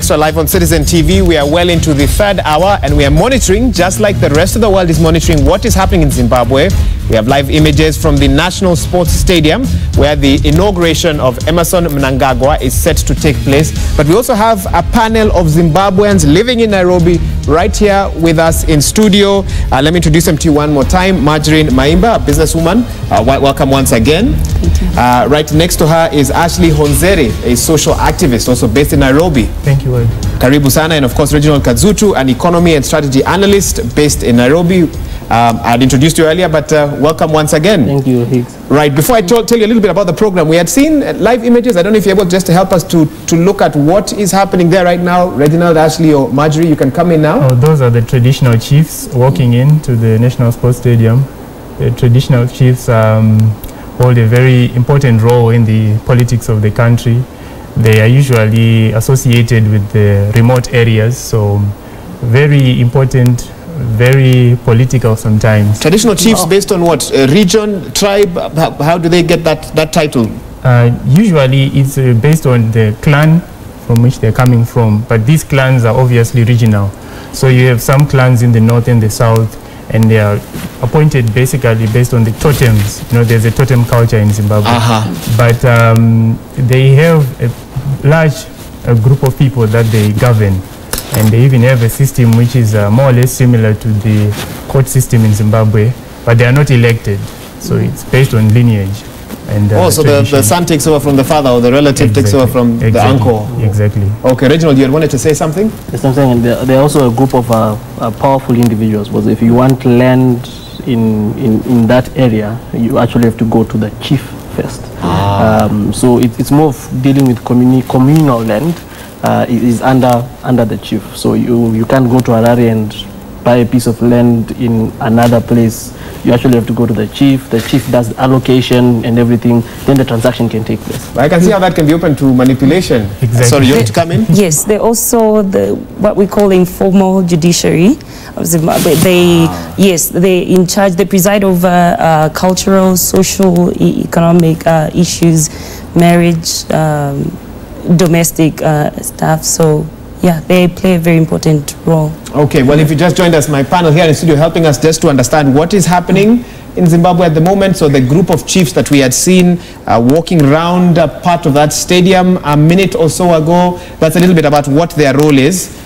Extra live on Citizen TV. We are well into the third hour and we are monitoring, just like the rest of the world is monitoring, what is happening in Zimbabwe. We have live images from the National Sports Stadium where the inauguration of Emerson Mnangagwa is set to take place. But we also have a panel of Zimbabweans living in Nairobi right here with us in studio. Let me introduce them to you one more time. Marjorie Maimba, a businesswoman. Welcome once again. Thank you. Right next to her is Ashley Honzeri, a social activist also based in Nairobi. Thank you, Ed. Karibu Sana, and of course Reginald Kazutu, an economy and strategy analyst based in Nairobi. I had introduced you earlier, but welcome once again. Thank you, Higgs. Right, before I tell you a little bit about the program, we had seen live images. I don't know if you're able just to help us to look at what is happening there right now. Reginald, Ashley, or Marjorie, you can come in now. Oh, those are the traditional chiefs walking into the National Sports Stadium. The traditional chiefs hold a very important role in the politics of the country. They are usually associated with the remote areas, so very important, very political sometimes. Traditional chiefs based on what? Region, tribe? How do they get that title? Usually it's based on the clan from which they're coming from, but these clans are obviously regional. So you have some clans in the north and the south, and they are appointed basically based on the totems. You know, there's a totem culture in Zimbabwe. But they have a large group of people that they govern. And they even have a system which is more or less similar to the court system in Zimbabwe, but they are not elected. So it's based on lineage. And so the son takes over from the father, or the relative takes over from the uncle. Exactly. Okay, Reginald, you wanted to say something? Yes, I'm saying they're also a group of powerful individuals. Because if you want land in that area, you actually have to go to the chief first. So it's more of dealing with communal land. It is under the chief. So you can't go to Harare and buy a piece of land in another place. You actually have to go to the chief. The chief does the allocation and everything. Then the transaction can take place. I can see how that can be open to manipulation. Exactly. Sorry, you want to come in? Yes, they're also what we call informal judiciary of Zimbabwe. They're in charge. They preside over cultural, social, economic issues, marriage, domestic stuff. So yeah, they play a very important role. Okay, well, if you just joined us, my panel here in the studio helping us just to understand what is happening in Zimbabwe at the moment. So the group of chiefs that we had seen walking around part of that stadium a minute or so ago, that's a little bit about what their role is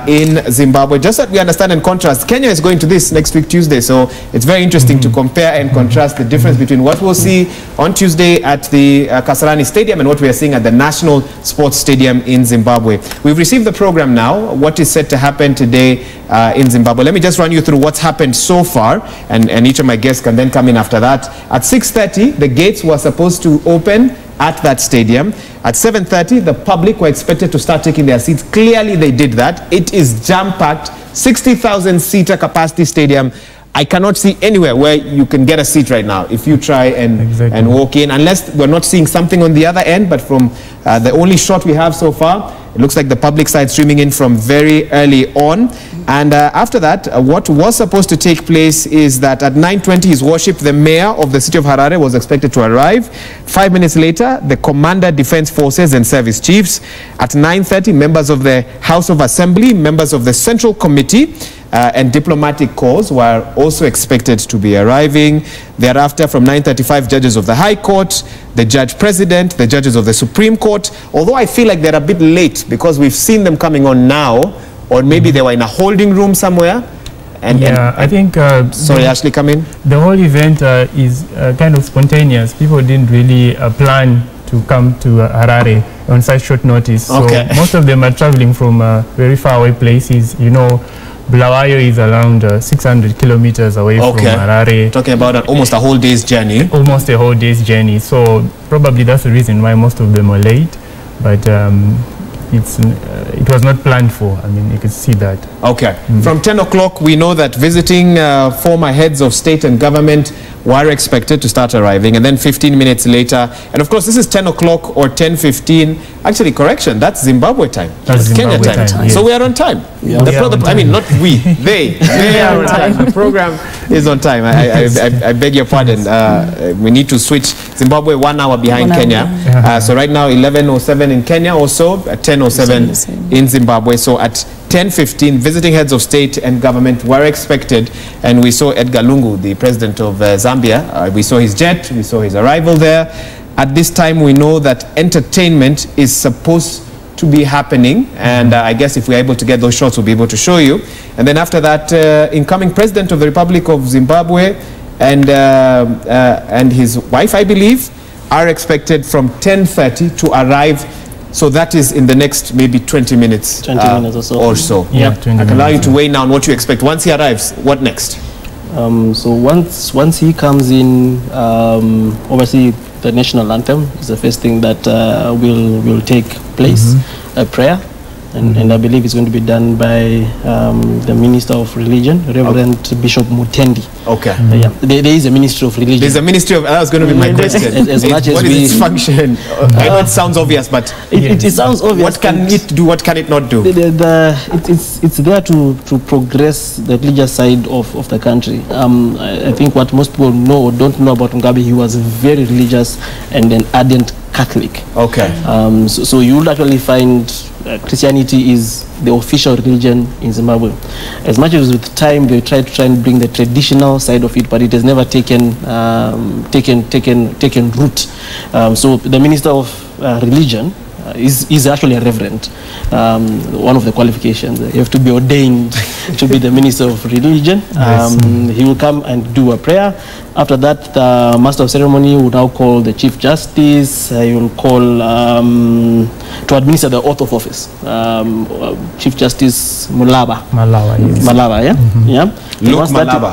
in Zimbabwe. Just that we understand and contrast, Kenya is going to this next week Tuesday, so it's very interesting to compare and contrast the difference between what we'll see on Tuesday at the Kasarani Stadium and what we are seeing at the National Sports Stadium in Zimbabwe. We've received the program now, what is set to happen today in Zimbabwe. Let me just run you through what's happened so far, and each of my guests can then come in after that. At 6:30, the gates were supposed to open at that stadium. At 7:30, the public were expected to start taking their seats. Clearly, they did that. It is jam-packed, 60,000-seater capacity stadium. I cannot see anywhere where you can get a seat right now if you try and walk in, unless we're not seeing something on the other end. But from the only shot we have so far, it looks like the public side streaming in from very early on. And after that, what was supposed to take place is that at 9:20, His Worship, the Mayor of the city of Harare, was expected to arrive. 5 minutes later, the Commander, Defense Forces and Service Chiefs. At 9:30, members of the House of Assembly, members of the Central Committee, and diplomatic corps were also expected to be arriving. Thereafter, from 9:35, judges of the High Court, the Judge President, the judges of the Supreme Court. Although I feel like they're a bit late because we've seen them coming on now, or maybe they were in a holding room somewhere. I think... sorry, Ashley, come in. The whole event is kind of spontaneous. People didn't really plan to come to Harare on such short notice. So most of them are traveling from very far away places. You know, Bulawayo is around 600 kilometers away from Harare. Talking about almost a whole day's journey. Almost a whole day's journey. So probably that's the reason why most of them are late. But it was not planned for. I mean, you can see that. Okay. From 10 o'clock, we know that visiting former heads of state and government were expected to start arriving, and then 15 minutes later, and of course this is 10 o'clock or 10:15. Actually, correction, that's Zimbabwe time. That's Kenya Zimbabwe time. Yes. So we are on time. Yeah. I mean, not we, they are on time. The program is on time. I beg your pardon. We need to switch. Zimbabwe 1 hour behind Kenya. So right now 11:07 in Kenya, also 10:07 in Zimbabwe. So at 10:15, visiting heads of state and government were expected, and we saw Edgar Lungu, the president of Zambia. We saw his jet, we saw his arrival there. At this time, we know that entertainment is supposed to be happening, and I guess if we're able to get those shots, we'll be able to show you. And then after that, incoming president of the Republic of Zimbabwe and his wife, I believe, are expected from 10:30 to arrive. So that is in the next maybe 20 minutes, 20 minutes or so. Yeah, I can allow you to weigh now on what you expect. Once he arrives, what next? So once he comes in, obviously the national anthem is the first thing that will take place, a prayer, and I believe it's going to be done by the Minister of Religion, Reverend Bishop Mutendi. Okay. Yeah, there is a Ministry of Religion. There's a Ministry of, that was going to be my question. As much as what is its function? I know it sounds obvious, but it sounds obvious. What can it do? What can it not do? It's there to progress the religious side of the country. I think what most people know or don't know about Mugabe, he was very religious and an ardent Catholic. Okay. So you will actually find Christianity is the official religion in Zimbabwe. As much as with time they try and bring the traditional side of it, but it has never taken root. So the Minister of Religion is actually a reverend. One of the qualifications, you have to be ordained to be the Minister of Religion. He will come and do a prayer. After that, the Master of Ceremony will now call the Chief Justice. He will call to administer the oath of office. Chief Justice Malawa, yeah. Luke Malaba.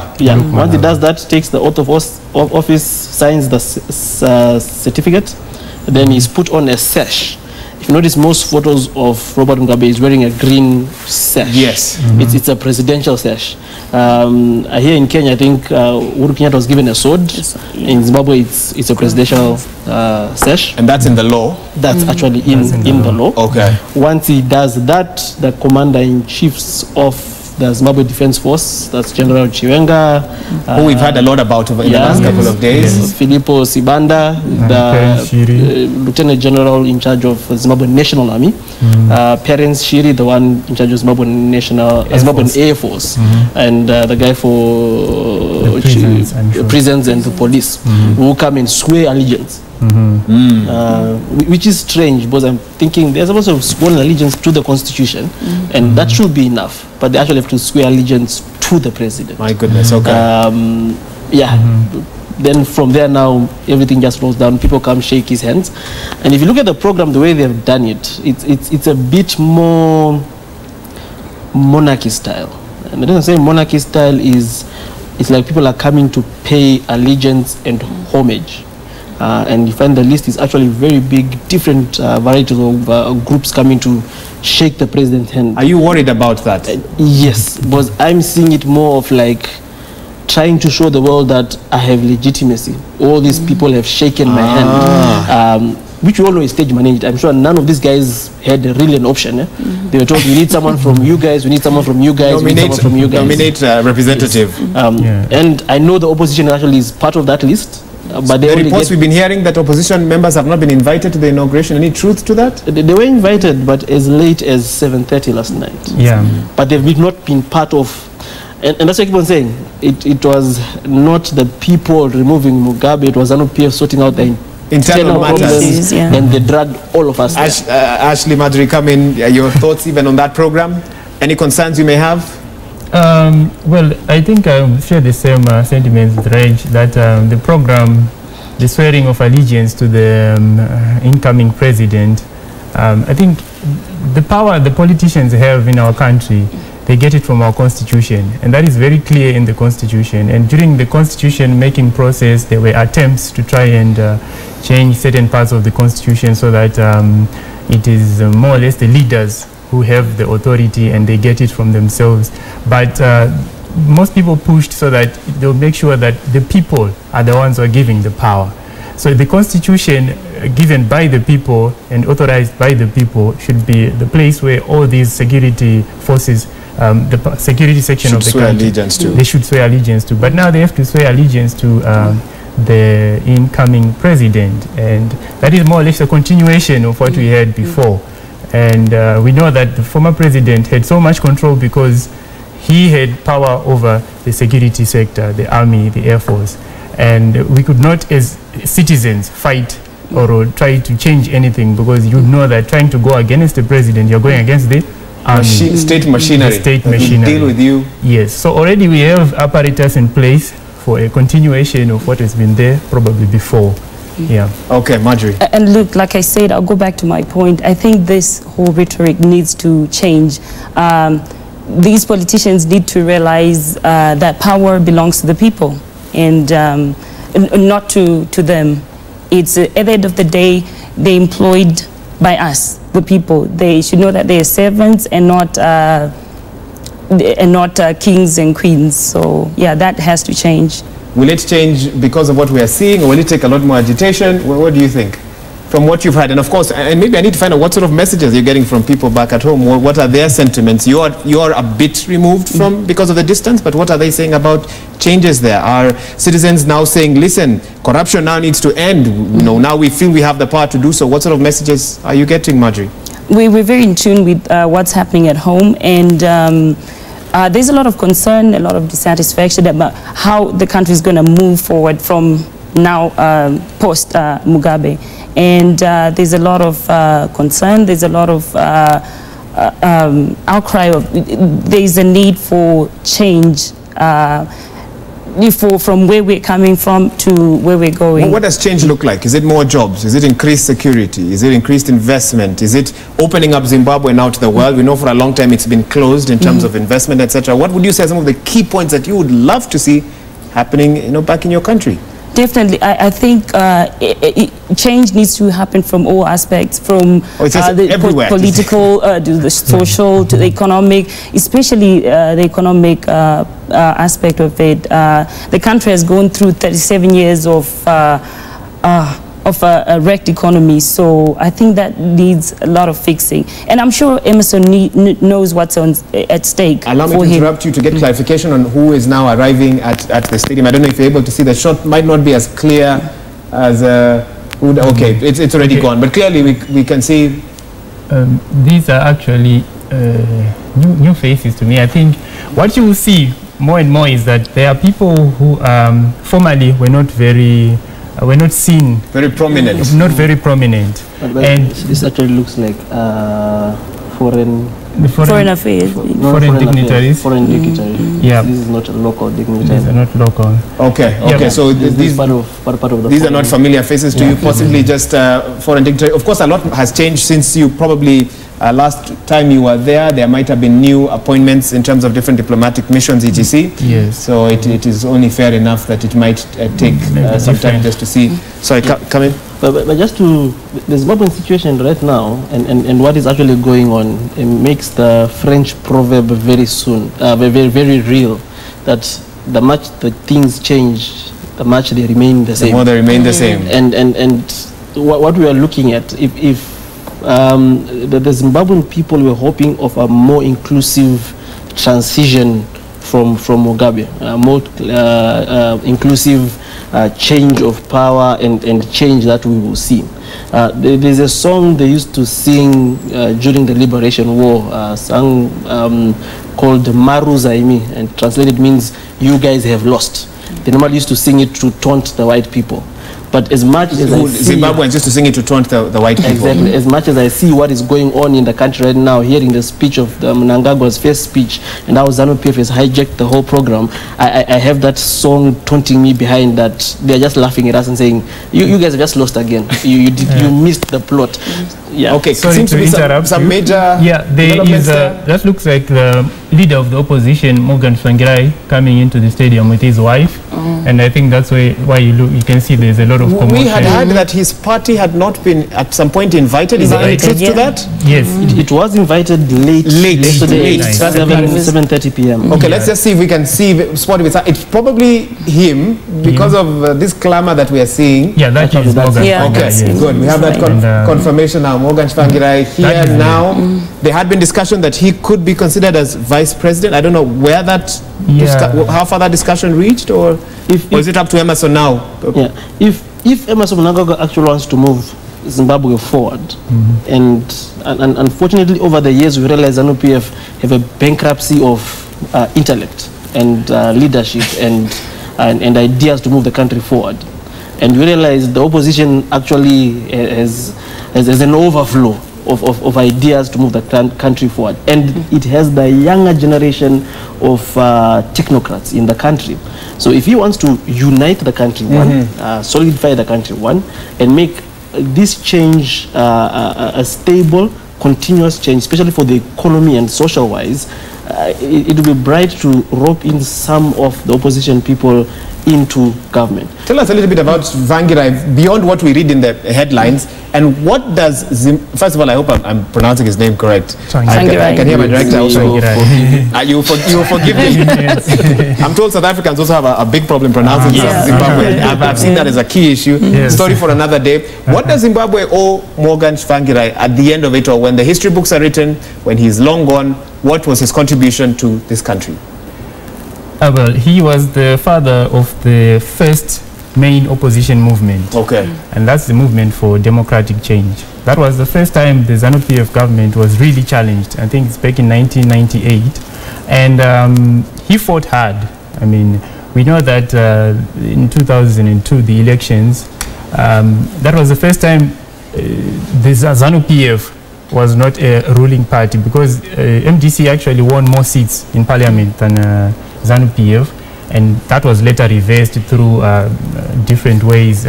Once he does that, takes the oath of office, signs the certificate, then he's put on a sash. If you notice, most photos of Robert Mugabe is wearing a green sash. Yes. It's a presidential sash. Here in Kenya, I think Uhuru Kenyatta was given a sword. In Zimbabwe, it's a presidential sash. And that's in the law? That's actually in the law. Okay. Once he does that, the commander-in-chiefs of the Zimbabwe Defense Force, that's General Chiwenga, who we've had a lot about in the last couple of days. Filippo Sibanda, the Lieutenant General in charge of Zimbabwe National Army, Perence Shiri, the one in charge of Zimbabwe Zimbabwean Air Force, and the guy for prisons and the police, who come and swear allegiance. Which is strange, because I'm thinking they're supposed to have sworn allegiance to the Constitution, and that should be enough, but they actually have to swear allegiance to the president. My goodness, okay. Then from there now, everything just rolls down. People come shake his hands, and if you look at the program, the way they've done it, it's a bit more monarchy style. And the reason I say monarchy style is it's like people are coming to pay allegiance and homage. And you find the list is actually very big, different varieties of groups coming to shake the president's hand. Are you worried about that? Yes, but I'm seeing it more of like trying to show the world that I have legitimacy. All these people have shaken my hand, which we always stage managed. I'm sure none of these guys had really an option. They were told, we need someone from you guys, we need someone from you guys, we need someone from you guys. Nominate a representative. Yes. And I know the opposition actually is part of that list. But the reports we've been hearing that opposition members have not been invited to the inauguration. Any truth to that? They were invited, but as late as 7:30 last night. Yeah. But they've not been part of, and that's what I keep on saying. It was not the people removing Mugabe. It was NPF sorting out the internal matters, and they dragged all of us. Ashley Madri, come in. Your thoughts even on that program? Any concerns you may have? Well, I think I share the same sentiments with Reg, that the program, the swearing of allegiance to the incoming president, I think the power the politicians have in our country, they get it from our constitution, and that is very clear in the constitution. And during the constitution making process, there were attempts to try and change certain parts of the constitution so that it is more or less the leaders who have the authority and they get it from themselves. But most people pushed so that they'll make sure that the people are the ones who are giving the power. So the constitution given by the people and authorized by the people should be the place where all these security forces, the security section of the country, they should swear allegiance to. But now they have to swear allegiance to the incoming president, and that is more or less a continuation of what we had before. And we know that the former president had so much control because he had power over the security sector, the army, the air force. And we could not, as citizens, fight or try to change anything, because you know that trying to go against the president, you're going against the army. State machinery. The state machinery. Deal with you. Yes. So already we have apparatus in place for a continuation of what has been there probably before. Yeah. Okay, Marjorie. And look, like I said, I'll go back to my point. I think this whole rhetoric needs to change. These politicians need to realize that power belongs to the people and not to them. It's at the end of the day, they're employed by us, the people. They should know that they are servants and not kings and queens. So yeah, that has to change. Will it change because of what we are seeing, or will it take a lot more agitation? What do you think? From what you've had, and of course, and maybe I need to find out what sort of messages you're getting from people back at home. What are their sentiments? You are a bit removed from because of the distance, but what are they saying about changes there? Are citizens now saying, listen, corruption now needs to end? You know, now we feel we have the power to do so. What sort of messages are you getting, Marjorie? We're very in tune with what's happening at home, and there's a lot of concern, a lot of dissatisfaction about how the country is going to move forward from now post Mugabe. And there's a lot of concern, there's a lot of outcry there's a need for change from where we're coming from to where we're going. Well, what does change look like? Is it more jobs? Is it increased security? Is it increased investment? Is it opening up Zimbabwe now to the world? We know for a long time it's been closed in terms of investment, etc. What would you say are some of the key points that you would love to see happening, you know, back in your country? Definitely, I think change needs to happen from all aspects, from the political to the social to the economic, especially the economic aspect of it. The country has gone through 37 years of a wrecked economy, so I think that needs a lot of fixing. And I'm sure Emerson knows what's at stake. Allow me to interrupt you to get clarification on who is now arriving at the stadium. I don't know if you're able to see. The shot might not be as clear as... okay, it's already gone, but clearly we can see... These are actually new faces to me. I think what you will see more and more is that there are people who formerly were not very... we're not seen very prominent. Not very prominent. And this actually looks like foreign affairs. Foreign dignitaries. Foreign dignitaries. Yeah. This is not a local dignitary. These are not local. Okay. Okay. Yeah. So these part of the. These are not familiar faces to you. Possibly just foreign dignitary. Of course, a lot has changed since you probably. Last time you were there might have been new appointments in terms of different diplomatic missions, etc. Yes. So it is only fair enough that it might take some time just to see. Sorry, come in. But just to the Zimbabwean situation right now and what is actually going on, it makes the French proverb very soon, very real, that the much the things change, the much they remain the same. The more they remain the same. And what we are looking at, if the Zimbabwean people were hoping of a more inclusive transition from Mugabe, more inclusive change of power and change that we will see. There's a song they used to sing during the Liberation War, song called Maru Zaimi, and translated means "you guys have lost." They normally used to sing it to taunt the white people. But as much as I see... Zimbabweans used to sing it to taunt the white people. Exactly. As much as I see what is going on in the country right now, hearing the speech of Mnangagwa's first speech, and how ZANU-PF has hijacked the whole program, I have that song taunting me behind that they're just laughing at us and saying, you guys have just lost again. You missed the plot. Yeah. Okay, sorry seems to be some major... Yeah, there is that looks like the leader of the opposition, Morgan Tsvangirai, coming into the stadium with his wife. And I think that's why you can see there's a lot of commotion. We had heard that his party had not been at some point invited. Is there any truth to that? Yes. It was invited late. Yesterday, 7:30 p.m. Okay, let's just see if we can see spot with that. It's probably him because of this clamor that we are seeing. Yeah, that is Morgan. Yeah, okay, good. We have that confirmation now. Morgan Tsvangirai here now. There had been discussion that he could be considered as vice president. I don't know where that, how far that discussion reached, or is it up to Emerson now? Yeah, if Emerson Mnangagwa actually wants to move Zimbabwe forward. And unfortunately, over the years, we realized ZANU-PF have a bankruptcy of intellect and leadership and ideas to move the country forward. And we realized the opposition actually has an overflow of ideas to move the country forward. And it has the younger generation of technocrats in the country. So if he wants to unite the country, solidify the country, and make this change a stable, continuous change, especially for the economy and social-wise, it will be bright to rope in some of the opposition people into government. Tell us a little bit about Tsvangirai, beyond what we read in the headlines, and what does first of all, I hope I'm pronouncing his name correct. I can hear my director also. You will forgive me. I'm told South Africans also have a big problem pronouncing Zimbabwe. I've seen that as a key issue. Story for another day. What does Zimbabwe owe Morgan Tsvangirai at the end of it all? When the history books are written, when he's long gone, what was his contribution to this country? Well, he was the father of the first main opposition movement. Okay. And that's the movement for democratic change. That was the first time the ZANU-PF government was really challenged. I think it's back in 1998. And he fought hard. I mean, we know that in 2002, the elections, that was the first time the ZANU-PF was not a ruling party, because MDC actually won more seats in parliament than ZANU-PF, and that was later reversed through different ways,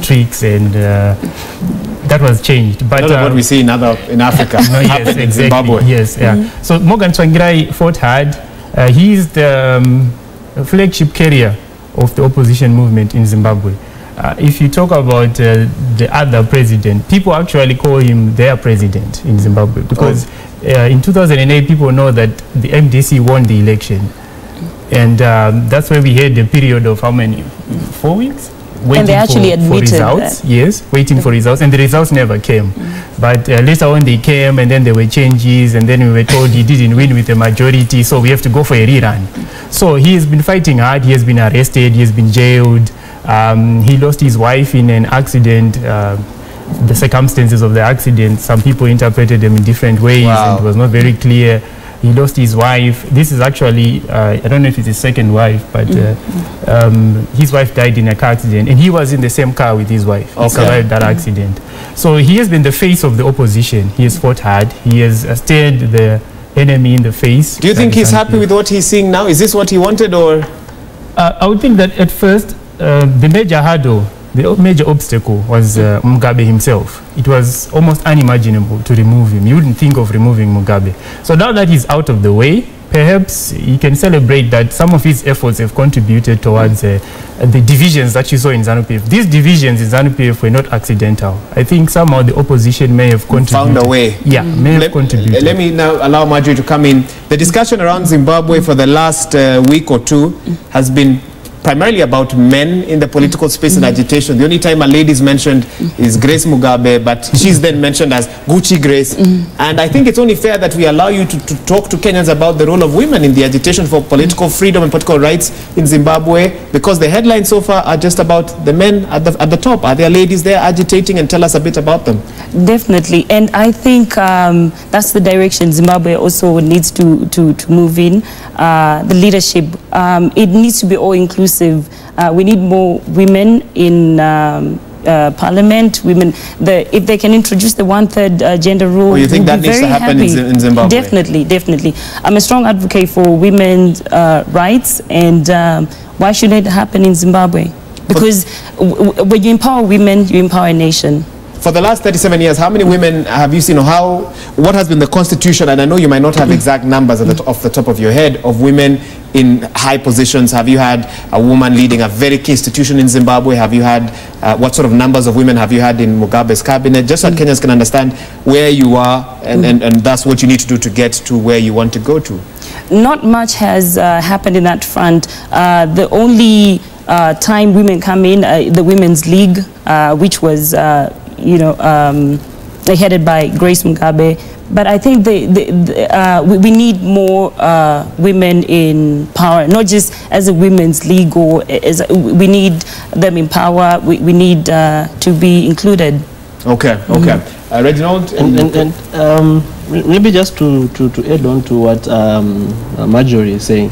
tricks, and that was changed. But not what we see in Africa, yes, exactly, in Zimbabwe. Yes, So Morgan Tsvangirai fought hard. He is the flagship carrier of the opposition movement in Zimbabwe. If you talk about the other president, people actually call him their president in Zimbabwe, because in 2008 people know that the MDC won the election. And that's where we had a period of how many? 4 weeks? Waiting and they actually for results. Yes, waiting for results, and the results never came. But later on they came, and then there were changes, and then we were told he didn't win with a majority, so we have to go for a rerun. So he has been fighting hard. He has been arrested. He has been jailed. He lost his wife in an accident. The circumstances of the accident, some people interpreted them in different ways, and it was not very clear. He lost his wife. This is actually, I don't know if it's his second wife, but his wife died in a car accident, and he was in the same car with his wife. He survived that accident. So he has been the face of the opposition. He has fought hard. He has stared the enemy in the face. Do you think he's happy with what he's seeing now? Is this what he wanted, or? I would think that at first, the major hurdle, the major obstacle was Mugabe himself. It was almost unimaginable to remove him. You wouldn't think of removing Mugabe. So now that he's out of the way, perhaps he can celebrate that some of his efforts have contributed towards the divisions that you saw in ZANU-PF. These divisions in ZANU-PF were not accidental. I think somehow the opposition may have contributed. Found a way. Yeah, may have contributed. Let me now allow Marjorie to come in. The discussion around Zimbabwe for the last week or two has been primarily about men in the political space and agitation. The only time a lady is mentioned is Grace Mugabe, but she's then mentioned as Gucci Grace. And I think it's only fair that we allow you to talk to Kenyans about the role of women in the agitation for political freedom and political rights in Zimbabwe, because the headlines so far are just about the men at the top. Are there ladies there agitating? And tell us a bit about them. Definitely. And I think that's the direction Zimbabwe also needs to move in. The leadership, it needs to be all-inclusive. We need more women in parliament. Women, if they can introduce the one-third gender rule, you think that needs to happen in Zimbabwe? Definitely, definitely. I'm a strong advocate for women's rights, and why should it happen in Zimbabwe? Because when you empower women, you empower a nation. For the last 37 years, how many women have you seen, or what has been the constitution? And I know you might not have exact numbers off the top of your head of women in high positions. Have you had a woman leading a very key institution in Zimbabwe? Have you had, what sort of numbers of women have you had in Mugabe's cabinet? Just so that Kenyans can understand where you are, and that's what you need to do to get to where you want to go to. Not much has happened in that front. The only time women come in, the Women's League, which was headed by Grace Mugabe. But I think we need more women in power, not just as a women's league, or we need them in power. We need to be included. Okay, okay. Reginald? And maybe just to add on to what Marjorie is saying,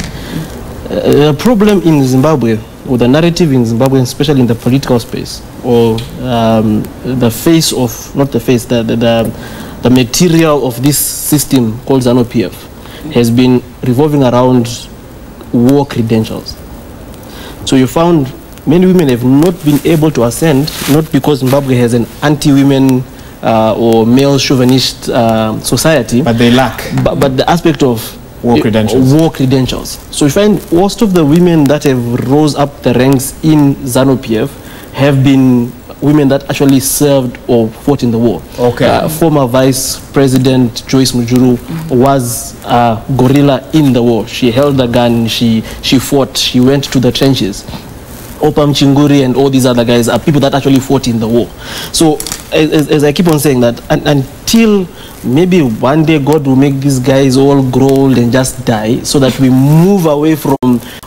the problem in Zimbabwe, or the narrative in Zimbabwe, especially in the political space, or the face of, not the face, the material of this system called ZANU-PF has been revolving around war credentials. So you found many women have not been able to ascend, not because Zimbabwe has an anti-women or male chauvinist society, but they lack. But the aspect of war credentials. War credentials. So you find most of the women that have rose up the ranks in ZANU-PF have been women that actually served or fought in the war. Okay. Former Vice President Joyce Mujuru was a guerrilla in the war. She held the gun, she fought, she went to the trenches. Opam Chinguri and all these other guys are people that actually fought in the war. So as I keep on saying that, until maybe one day God will make these guys all grow old and just die, so that we move away from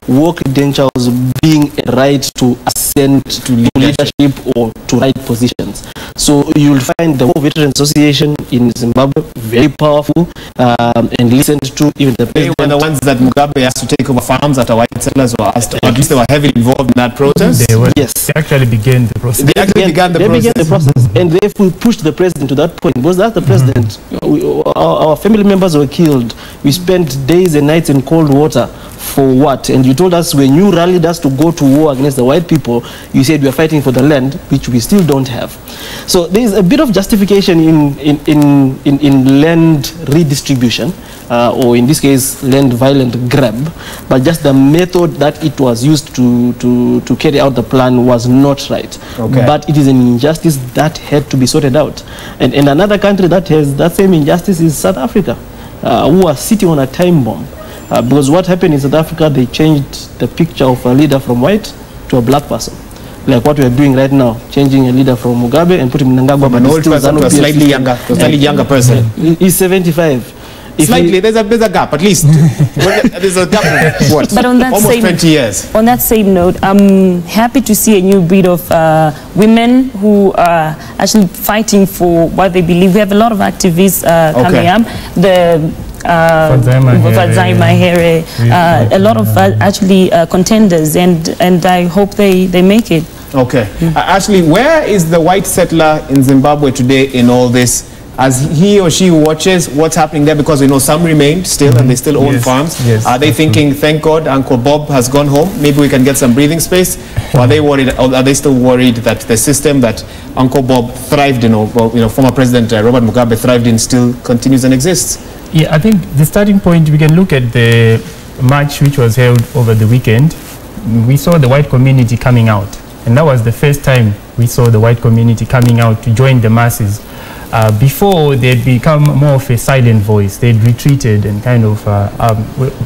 war credentials being a right to ascend to leadership or to right positions. So you'll find the War Veterans Association in Zimbabwe very powerful and listened to. Even the president. They were the ones that Mugabe asked to take over farms after white settlers were asked, or at least they were heavily involved in that process. They were, yes. They actually began the process. They actually began the process. And therefore pushed the president to that point. Was that the president? Our family members were killed. We spent days and nights in cold water. For what? And you told us when you rallied us to go to war against the white people, you said we are fighting for the land, which we still don't have. So there is a bit of justification in land redistribution, or in this case, land violent grab, but just the method that it was used to carry out the plan was not right. Okay. But it is an injustice that had to be sorted out. And another country that has that same injustice is South Africa, who are sitting on a time bomb. Because what happened in South Africa, they changed the picture of a leader from white to a black person. Like what we are doing right now, changing a leader from Mugabe and putting Mnangagwa, From an old person to a slightly younger person. He's 75. Slightly, there's a gap, at least. There's a gap of what? But on that almost same, 20 years. On that same note, I'm happy to see a new breed of women who are actually fighting for what they believe. We have a lot of activists coming up. The Fadzaima Here, a lot of actually contenders, and I hope they make it. Okay. Ashley, where is the white settler in Zimbabwe today in all this? As he or she watches what's happening there, because we know some remain still and they still own farms. Yes, are they thinking, thank God Uncle Bob has gone home, maybe we can get some breathing space? Or are they worried, or are they still worried that the system that Uncle Bob thrived in, or former President Robert Mugabe thrived in, still continues and exists? Yeah, I think the starting point, we can look at the march which was held over the weekend. We saw the white community coming out, and that was the first time we saw the white community coming out to join the masses. Before, they'd become more of a silent voice. They'd retreated and kind of,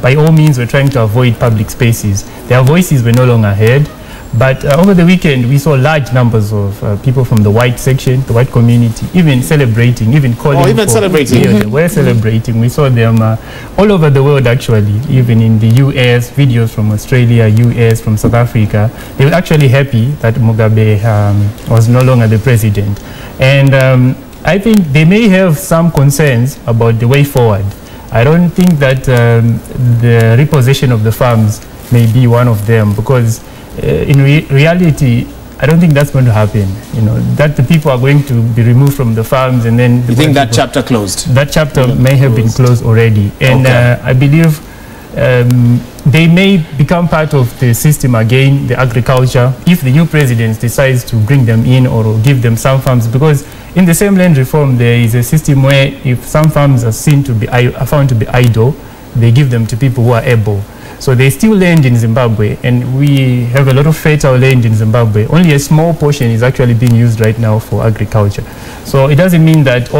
by all means, were trying to avoid public spaces. Their voices were no longer heard. But over the weekend, we saw large numbers of people from the white section, the white community, even celebrating, even calling. Oh, even celebrating. Yeah, they were celebrating. We saw them all over the world, actually, even in the US, videos from Australia, US, from South Africa. They were actually happy that Mugabe was no longer the president. And I think they may have some concerns about the way forward. I don't think that the repossession of the farms may be one of them, because in reality, I don't think that's going to happen. That the people are going to be removed from the farms, and then you think that chapter closed? That chapter may have been closed already, and I believe they may become part of the system again, the agriculture, if the new president decides to bring them in or give them some farms, because in the same land reform there is a system where if some farms are found to be idle, they give them to people who are able. So there's still land in Zimbabwe, and we have a lot of fertile land in Zimbabwe. Only a small portion is actually being used right now for agriculture. So it doesn't mean that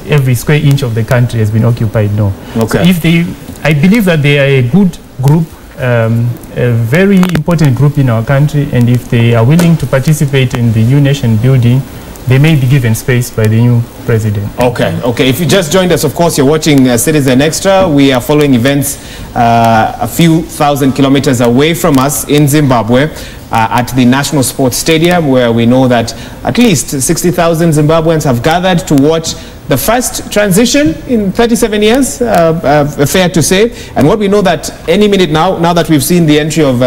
every square inch of the country has been occupied, no. Okay. So I believe that they are a good group, a very important group in our country, and if they are willing to participate in the new nation building, they may be given space by the new president. Okay. If you just joined us, of course, you're watching Citizen Extra. We are following events a few thousand kilometers away from us in Zimbabwe. at the National Sports Stadium, where we know that at least 60,000 Zimbabweans have gathered to watch the first transition in 37 years, fair to say. And what we know that any minute now that we've seen the entry of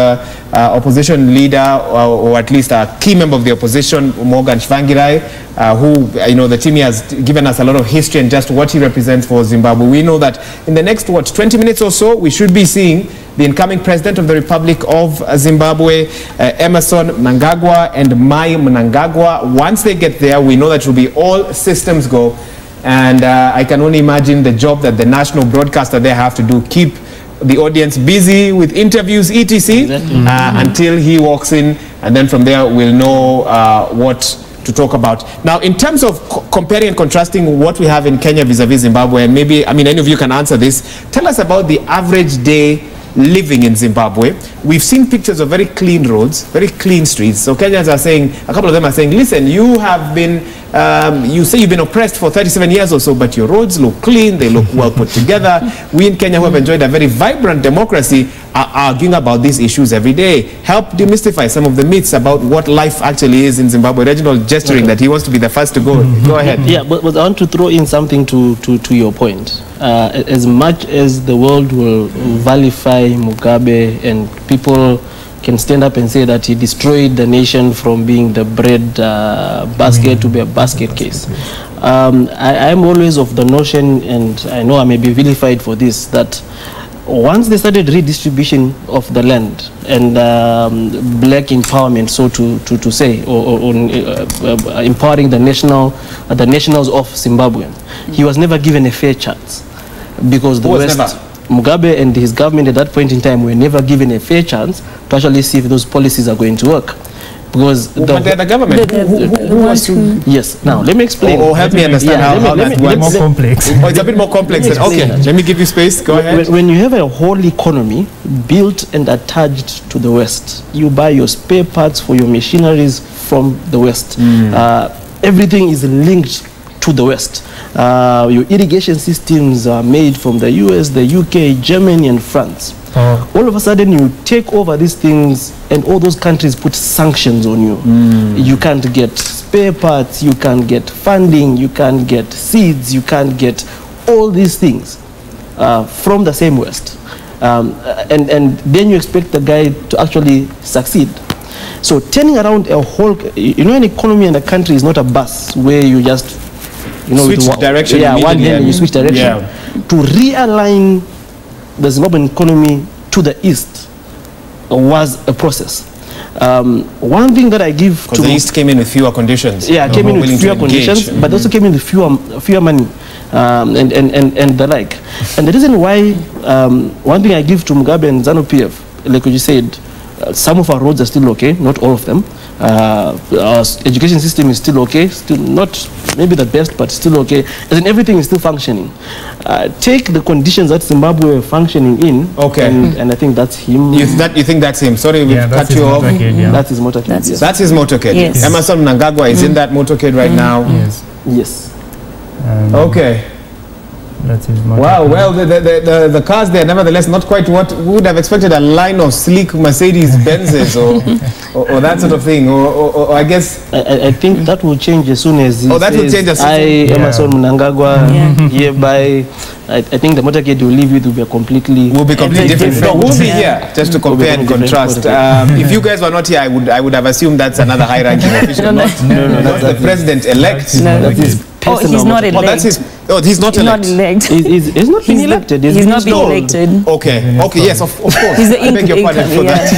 opposition leader, or at least a key member of the opposition, Morgan Tsvangirai, who, the team has given us a lot of history and just what he represents for Zimbabwe. We know that in the next, 20 minutes or so, we should be seeing the incoming president of the Republic of Zimbabwe, Emmerson Mnangagwa and Mai Mnangagwa. Once they get there, we know that it will be all systems go. And I can only imagine the job that the national broadcaster there have to do, keep the audience busy with interviews, etc., until he walks in, and then from there we'll know what to talk about. Now, in terms of comparing and contrasting what we have in Kenya vis-a-vis Zimbabwe, and maybe, any of you can answer this, tell us about the average day living in Zimbabwe. We've seen pictures of very clean roads, very clean streets. So Kenyans are saying, a couple of them are saying, listen, you have been, you say you've been oppressed for 37 years or so, but your roads look clean, they look well put together. We in Kenya, who have enjoyed a very vibrant democracy, are arguing about these issues every day. Help demystify some of the myths about what life actually is in Zimbabwe. Reginald gesturing that he wants to be the first to go. Go ahead. Yeah, but I want to throw in something to your point. As much as the world will vilify Mugabe and people can stand up and say that he destroyed the nation from being the bread basket to be a basket case, I am always of the notion, and I know I may be vilified for this, that once they started redistribution of the land and black empowerment, so to say, or empowering the nationals of Zimbabwe, he was never given a fair chance, because the West, Mugabe and his government at that point in time were never given a fair chance to actually see if those policies are going to work. Because but they're the government. Who wants to? Yes. Now let me explain. Or help me understand how that works. More complex. Oh, it's a bit more complex. Okay, let me give you space. Go ahead. When you have a whole economy built and attached to the West, you buy your spare parts for your machineries from the West. Everything is linked to the West. Your irrigation systems are made from the US, the UK, Germany, and France. All of a sudden you take over these things and all those countries put sanctions on you. You can't get spare parts, you can't get funding, you can't get seeds, you can't get all these things from the same West. And then you expect the guy to actually succeed. So turning around a whole, an economy and a country is not a bus where you just, switch direction. Yeah, one hand and you switch direction. Yeah. To realign the Zimbabwean economy to the east was a process. One thing that I give to the east came in with fewer conditions. Yeah, came in with fewer conditions, but also came in with fewer money and the like. And the reason why, one thing I give to Mugabe and ZANU-PF, like you said, some of our roads are still okay, not all of them. Our education system is still okay, still not maybe the best, but still okay. As in, everything is still functioning. Take the conditions that Zimbabwe were functioning in, and I think that's him. You think that's him? Sorry, we've cut you off. That's his motorcade. That's his motorcade. Yes. Emmerson Mnangagwa is in that motorcade right now. Yes. Okay. That is wow, well, the cars there, nevertheless, not quite what we would have expected, a line of sleek Mercedes Benzes or that sort of thing, or I guess... I think that will change as soon as that will change as soon as... Emmerson Mnangagwa, hereby, I think the motorcade will leave it will be completely... Will be completely different. No, we'll be here, just to compare and contrast. If you guys were not here, I would have assumed that's another high-ranking official. No, that's the president-elect. Oh, he's not elected. Oh, that's his... Oh, he's not elected. He's not been elected. He's not been elected. Okay, yes, of course. He's the I beg your pardon for that.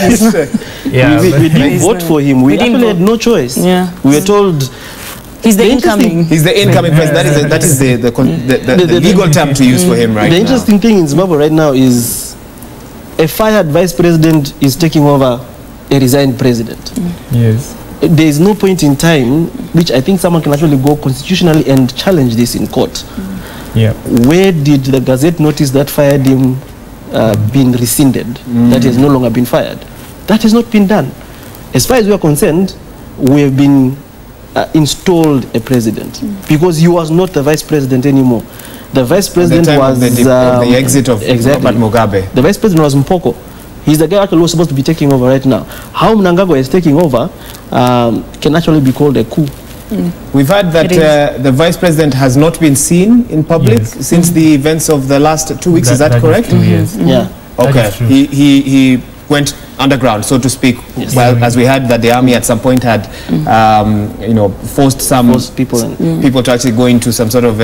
We didn't vote for him. We actually had no choice. Yeah. We were told... He's the incoming. He's the incoming president. That is the legal term to use for him right now. The interesting thing in Zimbabwe right now is a fired vice president is taking over a resigned president. Yes. There is no point in time which I think someone can actually go constitutionally and challenge this in court. Yeah. Where did the Gazette notice that fired him been rescinded? That has no longer been fired. That has not been done. As far as we are concerned, we have been installed a president because he was not the vice president anymore. The vice president was the exit of Robert Mugabe. The vice president was Mpoko. He's the guy actually who's supposed to be taking over right now. How Mnangagwa is taking over can actually be called a coup. We've heard that the vice president has not been seen in public since the events of the last 2 weeks. Is that correct? 2 years. Yeah. Okay. He went underground, so to speak. Yes. Well, as we heard that the army at some point had, forced people to actually go into some sort of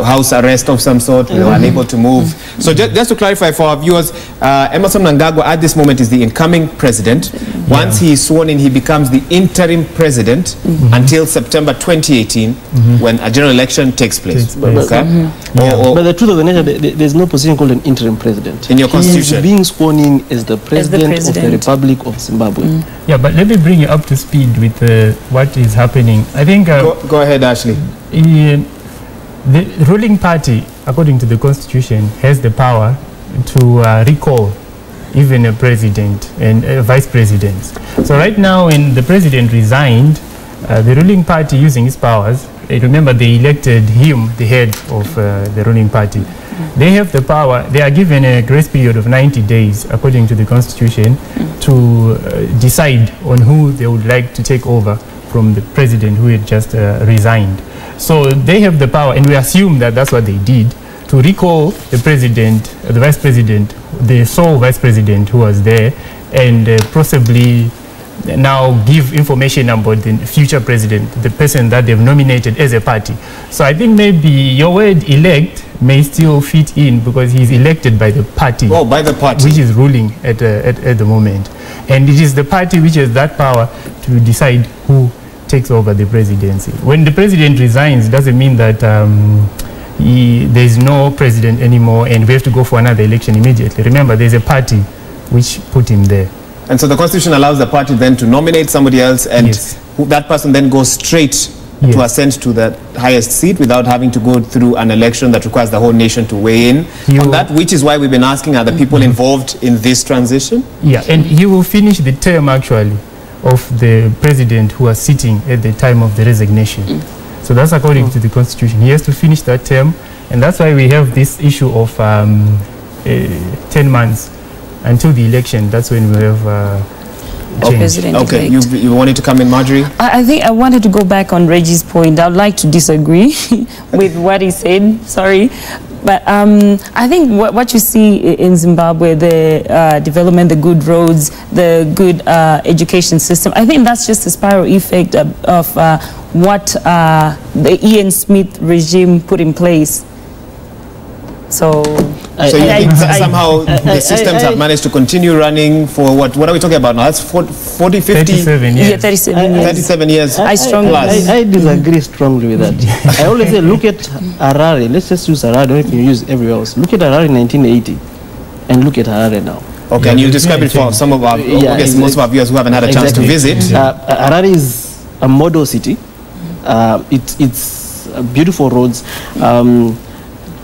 house arrest of some sort. They were unable to move. So just to clarify for our viewers, Emmerson Mnangagwa at this moment is the incoming president. Once he is sworn in, he becomes the interim president until September 2018, when a general election takes place. Okay? But the truth of the matter, there's no position called an interim president. In your constitution? He is being sworn in as the president of the Republic of Zimbabwe. Yeah, but let me bring you up to speed with what is happening. I think... go ahead, Ashley. The ruling party, according to the constitution, has the power to recall even a president and vice presidents. So right now, when the president resigned, the ruling party using its powers, remember they elected him the head of the ruling party. They have the power. They are given a grace period of 90 days, according to the constitution, to decide on who they would like to take over from the president who had just resigned. So they have the power, and we assume that that's what they did, to recall the president, the vice president, the sole vice president who was there, and possibly now give information about the future president, the person that they've nominated as a party. So I think maybe your word elect may still fit in because he's elected by the party. Oh, by the party. Which is ruling at the moment. And it is the party which has that power to decide who takes over the presidency. When the president resigns, doesn't mean that there is no president anymore and we have to go for another election immediately. Remember, there's a party which put him there. And so the constitution allows the party then to nominate somebody else, and that person then goes straight to ascend to the highest seat without having to go through an election that requires the whole nation to weigh in on that, which is why we've been asking, are the people involved in this transition? Yeah, and he will finish the term actually of the president who was sitting at the time of the resignation. So that's according to the constitution. He has to finish that term, and that's why we have this issue of 10 months until the election. That's when we have President okay, you wanted to come in, Marjorie? I think I wanted to go back on Reggie's point. I'd like to disagree with what he said, sorry. But I think what you see in Zimbabwe, the development, the good roads, the good education system, I think that's just a spiral effect of what the Ian Smith regime put in place. So you think somehow the systems have managed to continue running for what are we talking about now? That's 40, 50? 37 years. Yeah, 37 years. 37 years. I disagree strongly with that. I always say, look at Harare. Let's just use Harare. I don't know if you use everywhere else. Look at Harare in 1980 and look at Harare now. Okay, and you describe it for some of our, I guess most of our viewers who haven't had a chance to visit. Harare is a model city. It's beautiful roads.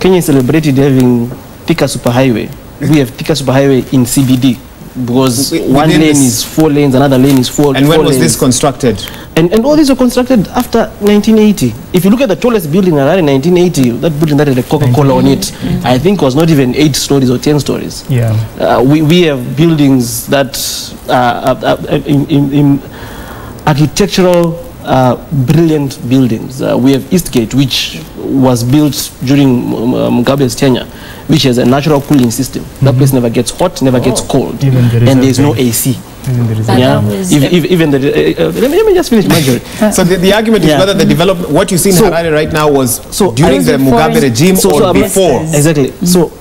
Kenya celebrated having Thika Superhighway. We have Thika Superhighway in CBD because one lane is 4 lanes, another lane is 4 lanes. And when was this constructed? And all these were constructed after 1980. If you look at the tallest building in 1980, that building that had a Coca-Cola on it, I think was not even 8 stories or 10 stories. Yeah. We have buildings that in architectural brilliant buildings. We have Eastgate, which was built during Mugabe's tenure, which has a natural cooling system. That place never gets hot, never gets cold, and there's no AC. Let me just finish my journey. So the argument is whether the development, what you see in Harare right now was during the Mugabe regime or before. Exactly. So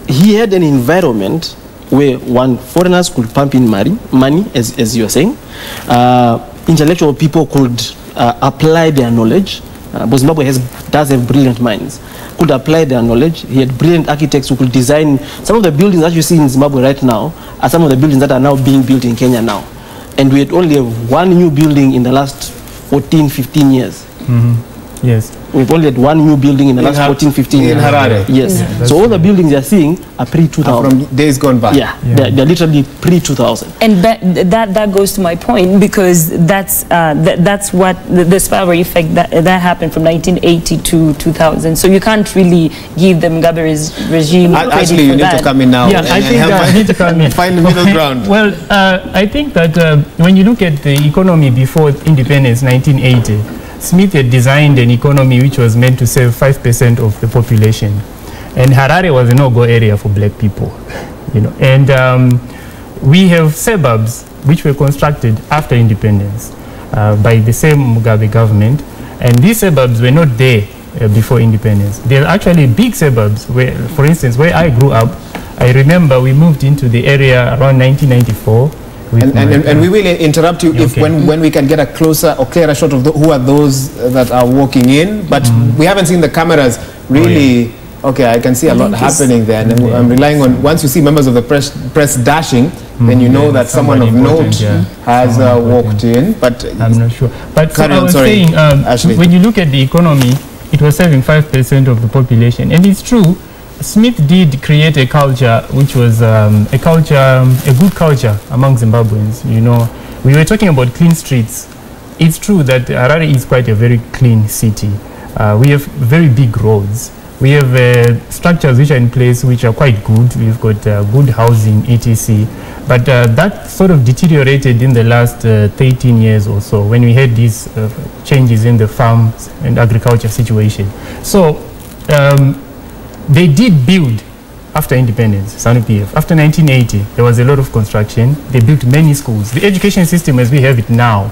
he had an environment where foreigners could pump in money, as you are saying. Intellectual people could apply their knowledge. Zimbabwe does have brilliant minds. Could apply their knowledge. He had brilliant architects who could design. Some of the buildings that you see in Zimbabwe right now are some of the buildings that are now being built in Kenya now. And we had only have one new building in the last 14, 15 years. Yes. We've only had one new building in the last 14, 15 years. In Harare. Yes. Yeah, So all the buildings you're seeing are pre-2000. From days gone by. Yeah, they're literally pre-2000. And that goes to my point, because that's what the spillover effect that happened from 1980 to 2000. So you can't really give the Mugabe regime credit Actually, you for need that. to come in now. Yeah, I think I need to come in. Find the middle ground. Well, I think that when you look at the economy before independence, 1980, Smith had designed an economy which was meant to serve 5% of the population, and Harare was a no-go area for black people, you know. And we have suburbs which were constructed after independence by the same Mugabe government, and these suburbs were not there before independence. There are actually big suburbs where, for instance, where I grew up, I remember we moved into the area around 1994. And we will interrupt you if when we can get a closer or clearer shot of who are those that are walking in, but we haven't seen the cameras really. Okay, I can see a lot happening there, and I'm relying on, once you see members of the press dashing, then you know that someone of note has walked in, but I'm not sure. But so I was sorry, saying, when you look at the economy, it was serving 5% of the population, and it's true. Smith did create a culture which was a good culture among Zimbabweans. You know, we were talking about clean streets. It's true that Harare is quite a very clean city. We have very big roads. We have structures which are in place which are quite good. We've got good housing, etc. But that sort of deteriorated in the last 13 years or so when we had these changes in the farms and agriculture situation. So they did build after independence, SANU-PF. After 1980, there was a lot of construction. They built many schools. The education system as we have it now,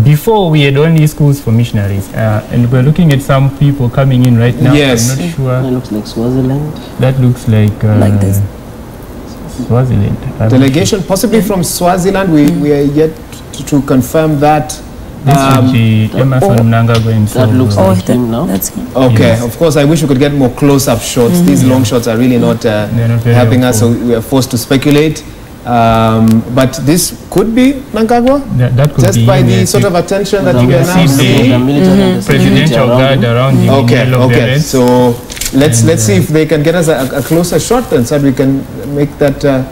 before we had only schools for missionaries. And we're looking at some people coming in right now. Yes. I'm not sure. That looks like Swaziland. That looks like this. Swaziland. Delegation possibly from Swaziland. We are yet to confirm that. This would be Emerson Mnangagwa himself. That looks like him now. That's him. Okay, of course, I wish we could get more close-up shots. These long shots are really not helping us, so we are forced to speculate. But this could be Mnangagwa? That could just be by him, the sort of attention that you are now see seeing. the presidential guard around him. Okay. So let's see if they can get us a closer shot, and so we can make that.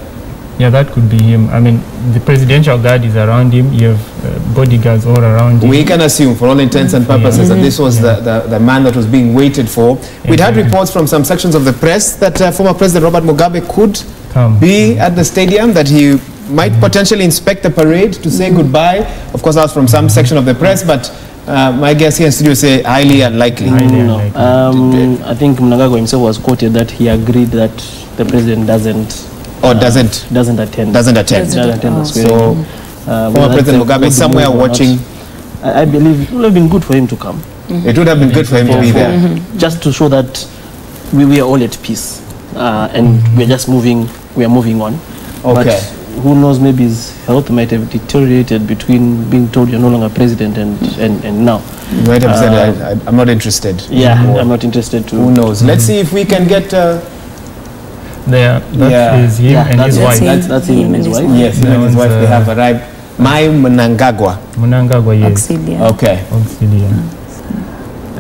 Yeah, that could be him. I mean, the presidential guard is around him. You have bodyguards all around him. We can assume, for all intents and purposes, that this was the man that was being waited for. We'd had reports from some sections of the press that former President Robert Mugabe could be at the stadium, that he might potentially inspect the parade to say goodbye. Of course, that was from some section of the press, but my guess here in studio say highly unlikely. I think Mnangagwa himself was quoted that he agreed that the president doesn't attend the So former President Mugabe is somewhere watching. I believe it would have been good for him to come. It would have been good for him to be there. Just to show that we are all at peace and we are moving on. Okay. But who knows, maybe his health might have deteriorated between being told you're no longer president and now. You might have said, I'm not interested. Yeah, I'm not interested to. Who knows? Let's see if we can get... That is him and his wife. That's him and his wife. Yes, him and his wife, they have arrived. My Mnangagwa. Mnangagwa, yes. Auxilia. Okay. Auxilia.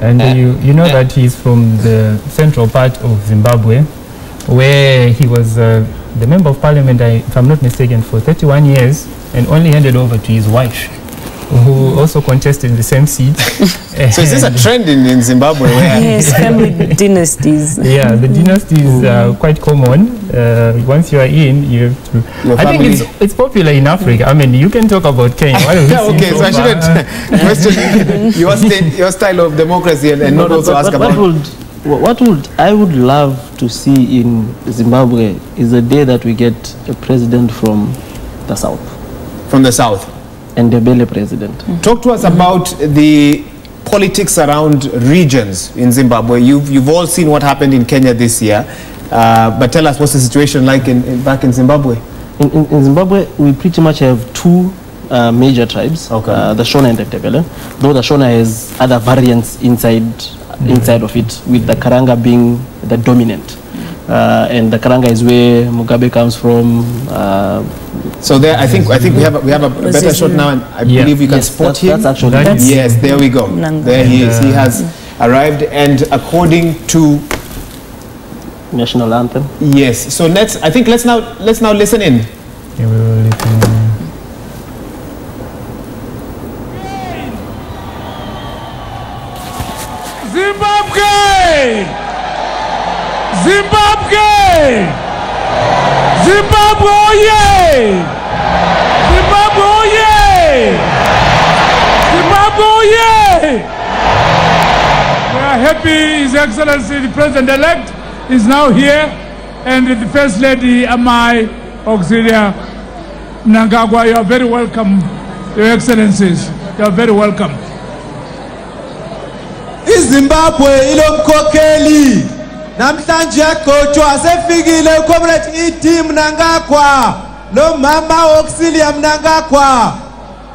And you know that he's from the central part of Zimbabwe, where he was the member of parliament, if I'm not mistaken, for 31 years, and only handed over to his wife, who also contested in the same seat. So is this a trend in Zimbabwe? Where Yes, family dynasties. Yeah, the dynasties are quite common. Once you are in, you have to... I think it's popular in Africa. I mean, you can talk about Kenya. Okay, so I shouldn't question your style of democracy and not also ask about... What I would love to see in Zimbabwe is the day that we get a president from the south. From the south. And the Bele president. Talk to us about the politics around regions in Zimbabwe. You've all seen what happened in Kenya this year, but tell us what's the situation like back in Zimbabwe. In Zimbabwe, we pretty much have two major tribes, the Shona and the Ndebele, though the Shona has other variants inside of it, with the Karanga being the dominant. And the Karanga is where Mugabe comes from. So there, I think we have a better shot now, and I believe we can spot him. That's actually yes, there we go. There he is. He has arrived, and according to National anthem. yes. So let's now listen in. Yeah, we will listen. Zimbabwe! Zimbabwe! Zimbabwe, oh yeah! Zimbabwe, oh yeah! Zimbabwe, oh yeah! We are happy His Excellency the President-elect is now here, and the First Lady Amai Auxilia Mnangagwa. You are very welcome, Your Excellencies. You are very welcome. iZimbabwe ilomkhokheli namhlanje yagcotshwa sefikile uComrade E.D. Mnangagwa lo mama Auxilia Mnangagwa.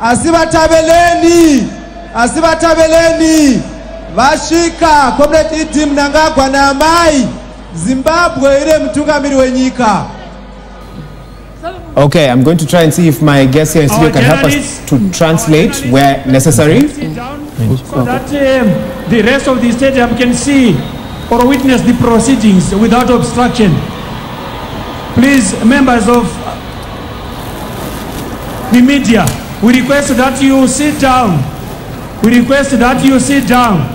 Asibathabeleni vashika Comrade E.D. Mnangagwa na Amai. Zimbabwe ile mtungamiri wenyika. Okay, I'm going to try and see if my guest here in studio can help us to translate where necessary. So that the rest of the stadium can see or witness the proceedings without obstruction. Please, members of the media, we request that you sit down. We request that you sit down.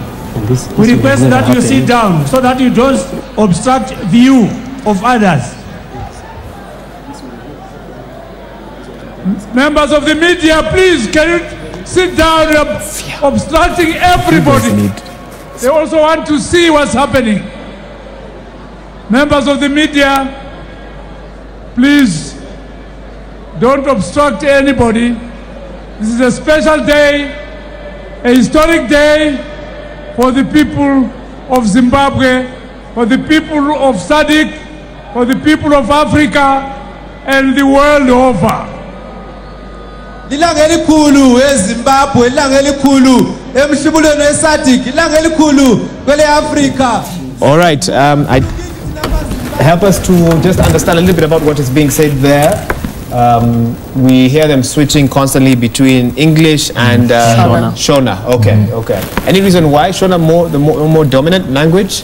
We request that you sit down so that you don't obstruct view of others. Members of the media, please, can you sit down? You're obstructing everybody. They also want to see what's happening. Members of the media, please don't obstruct anybody. This is a special day, a historic day for the people of Zimbabwe, for the people of SADC, for the people of Africa and the world over. Ilanga elikhulu eZimbabwe, ilanga elikhulu emhlubulweni weSADC, ilanga elikhulu kwele Africa. All right, help us to just understand a little bit about what is being said there. We hear them switching constantly between English and Shona. Okay, okay. Any reason why Shona the more dominant language,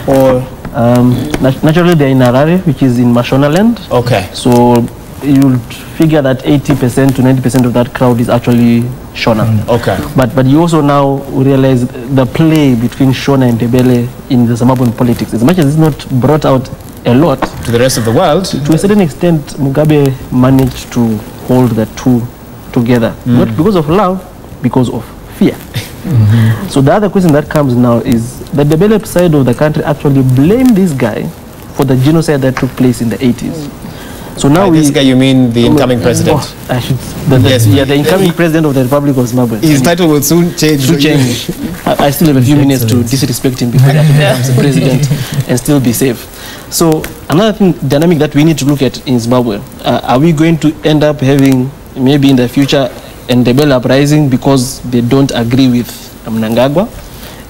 or Naturally, they're in Harare, which is in Mashonaland. okay? So you'll figure that 80% to 90% of that crowd is actually Shona. Okay. But you also now realize the play between Shona and Ndebele in the Zimbabwean politics. As much as it's not brought out a lot To the rest of the world. to a certain extent, Mugabe managed to hold the two together, not because of love, because of fear. So the other question that comes now is the developed side of the country actually blamed this guy for the genocide that took place in the 80s. So now By this guy, you mean the incoming president? I should, Yes. the incoming president of the Republic of Zimbabwe. His title will soon change. To change. I still have a few minutes to disrespect him before he actually becomes the president and still be safe. So another thing, dynamic that we need to look at in Zimbabwe, are we going to end up having maybe in the future Ndebele uprising because they don't agree with Mnangagwa?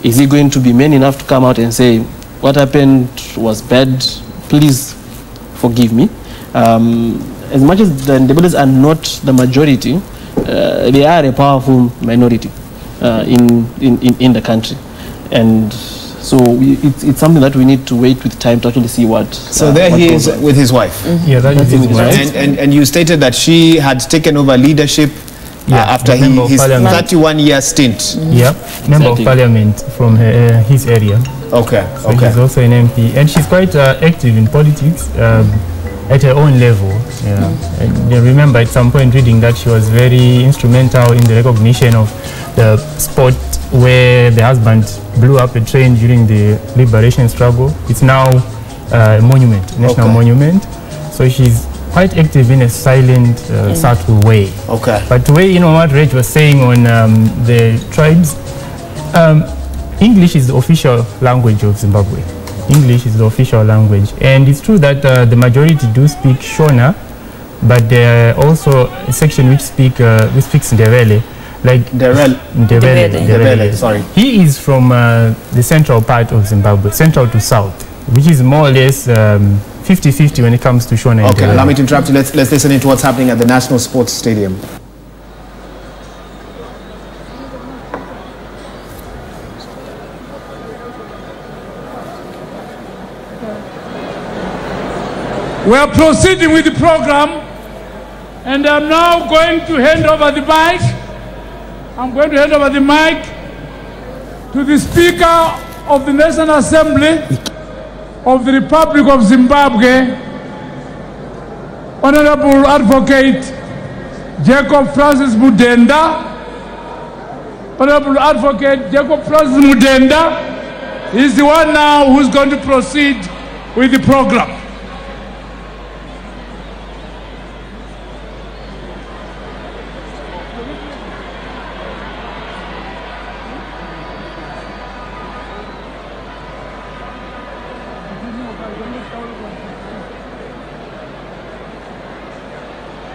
Is he going to be man enough to come out and say, what happened was bad, please forgive me? As much as the Ndebeles are not the majority, they are a powerful minority in the country. And so it's something that we need to wait with time to actually see what. So there what he goes is on. with his wife. Yeah, that is his wife. And you stated that she had taken over leadership after member of his parliament. 31-year stint. Yep, member of Exactly. parliament from his area. Okay, So okay. she's also an MP, and she's quite active in politics at her own level. Yeah. And remember at some point reading that she was very instrumental in the recognition of the spot where the husband blew up a train during the liberation struggle. It's now a monument, national Okay. monument. So she's quite active in a silent, subtle way. Okay. But the way, you know, what Reg was saying on the tribes, English is the official language of Zimbabwe. English is the official language. And it's true that the majority do speak Shona, but there are also a section which speaks Ndebele. Like Ndebele, sorry. He is from the central part of Zimbabwe, central to south, which is more or less 50-50 when it comes to Shona and Okay, Ndebele. allow me to interrupt you. Let's listen into what's happening at the National Sports Stadium. We are proceeding with the program, and I'm now going to hand over the mic. I'm going to hand over the mic to the Speaker of the National Assembly of the Republic of Zimbabwe, Honorable Advocate Jacob Francis Mudenda. Honorable Advocate Jacob Francis Mudenda is the one now who's going to proceed with the program.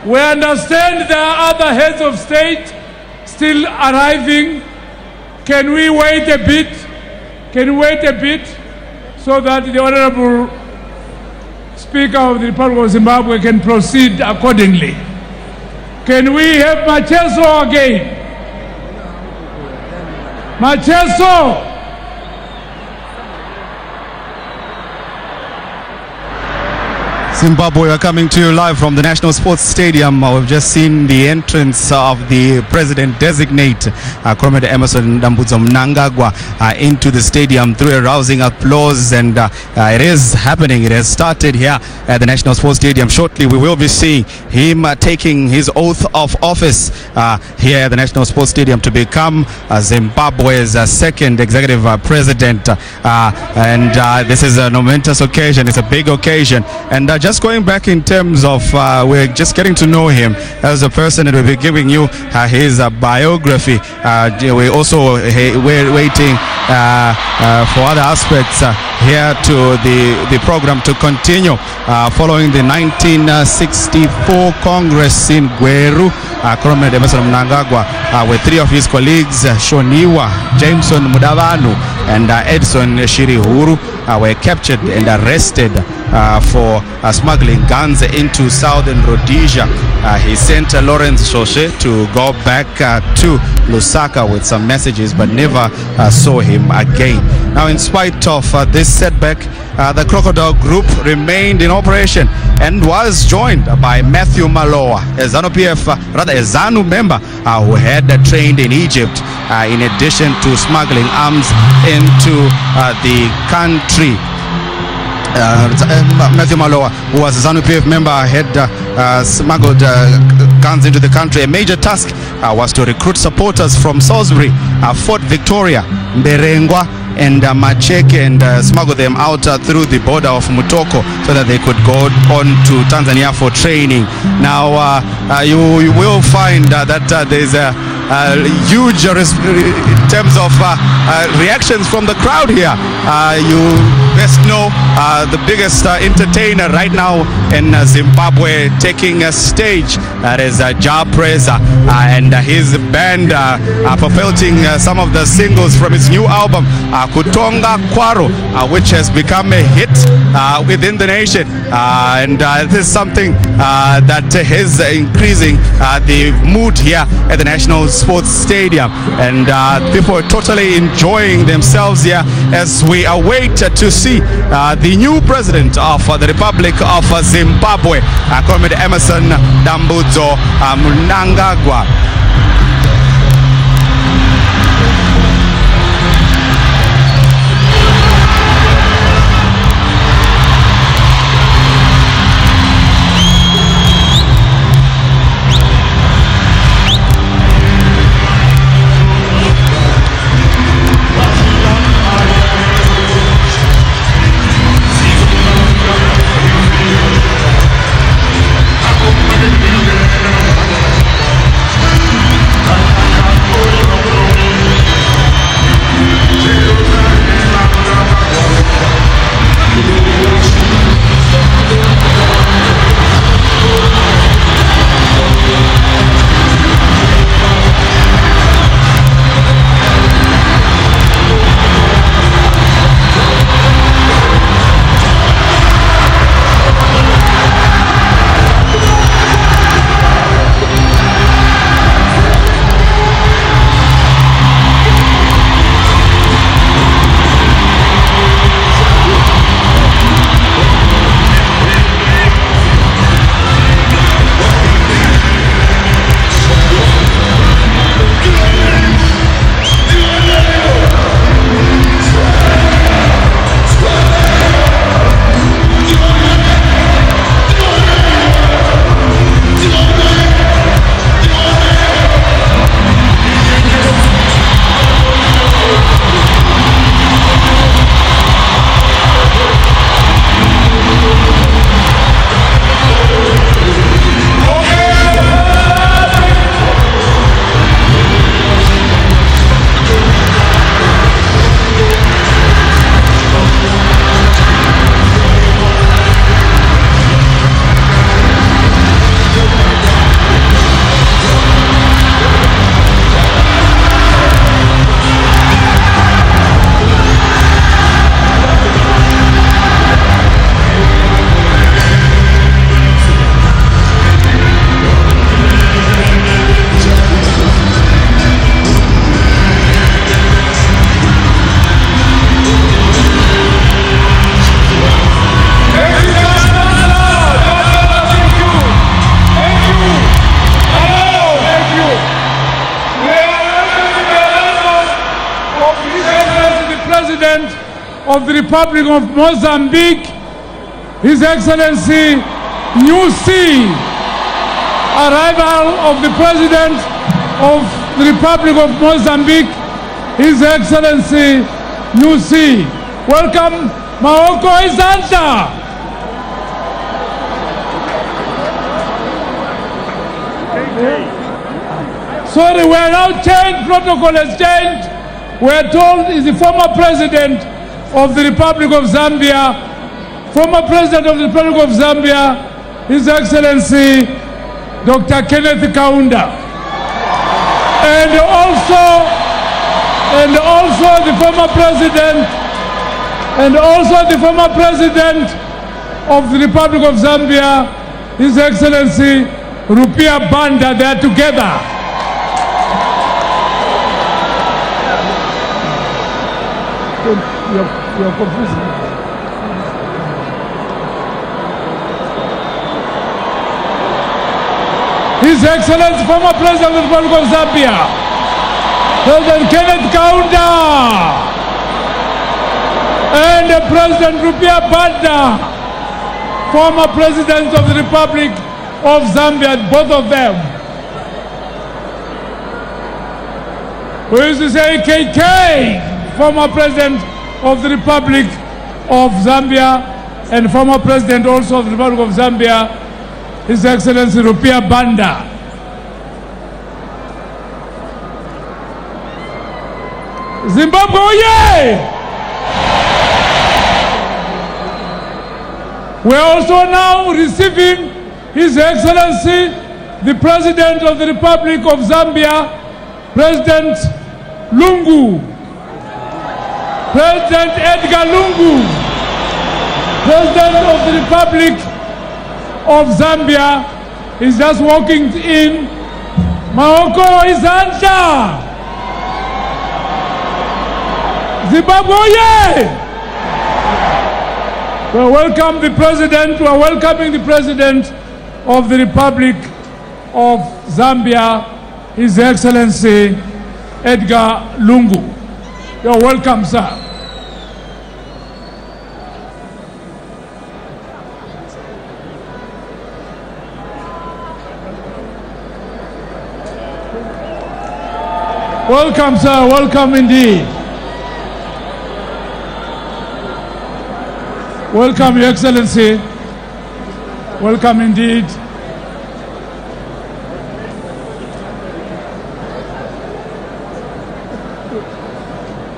We understand there are other heads of state still arriving. Can we wait a bit? Can we wait a bit so that the Honorable Speaker of the Republic of Zimbabwe can proceed accordingly? Can we have Macheso again? Macheso! Zimbabwe, we're coming to you live from the National Sports Stadium. We've just seen the entrance of the President-designate, Comrade Emerson Mnangagwa, into the stadium through a rousing applause, and it is happening. It has started here at the National Sports Stadium. Shortly, we will be seeing him taking his oath of office here at the National Sports Stadium to become Zimbabwe's second executive president. And this is a momentous occasion. It's a big occasion. And just going back in terms of, we're just getting to know him as a person, and we'll be giving you his biography. We also we're waiting for other aspects here to the program to continue following the 1964 Congress in Gweru. Comrade Emerson Mnangagwa with three of his colleagues, Shoniwa, Jameson Mudavanu, and Edson Shirihuru, were captured and arrested for smuggling guns into southern Rhodesia. He sent Lawrence Shoshe to go back to Lusaka with some messages, but never saw him again. Now, in spite of this setback, the Crocodile Group remained in operation and was joined by Matthew Maloa, a ZANU member who had trained in Egypt, in addition to smuggling arms into the country. Matthew Maloa, who was a ZANU-PF member, had smuggled guns into the country. A major task was to recruit supporters from Salisbury, Fort Victoria, Mberengwa, and Macheke, and smuggle them out through the border of Mutoko so that they could go on to Tanzania for training. Now, you will find that there's a huge in terms of reactions from the crowd here. You best know the biggest entertainer right now in Zimbabwe taking a stage, that is Ja Preza, and his band propelting some of the singles from his new album Kutonga Kwaro, which has become a hit within the nation, and this is something that is increasing the mood here at the National Sports Stadium, and people are totally enjoying themselves here as we await to see the new president of the Republic of Zimbabwe, Comrade Emerson Mnangagwa. of the Republic of Mozambique, His Excellency Nyusi. Arrival of the President of the Republic of Mozambique, His Excellency Nyusi. Welcome, Maoko Izanta. Sorry, we are now changed, protocol has changed. We are told is the former President of the Republic of Zambia, former President of the Republic of Zambia, His Excellency Dr. Kenneth Kaunda. And also the former President of the Republic of Zambia, His Excellency Rupia Banda. They are together. You're confusing. His Excellency, former President of the Republic of Zambia, President Kenneth Kaunda, and President Rupia Banda, former President of the Republic of Zambia, both of them. We used to say KK, former President of the Republic of Zambia, and former President also of the Republic of Zambia, His Excellency Rupia Banda. Zimbabwe, oye! We are also now receiving His Excellency, the President of the Republic of Zambia, President Lungu. President Edgar Lungu, President of the Republic of Zambia, is just walking in. Maoko Izanta. Zimbabwe, oye! We welcome the President, we are welcoming the President of the Republic of Zambia, His Excellency Edgar Lungu. You are welcome, sir. Welcome, sir. Welcome indeed. Welcome, Your Excellency. Welcome indeed.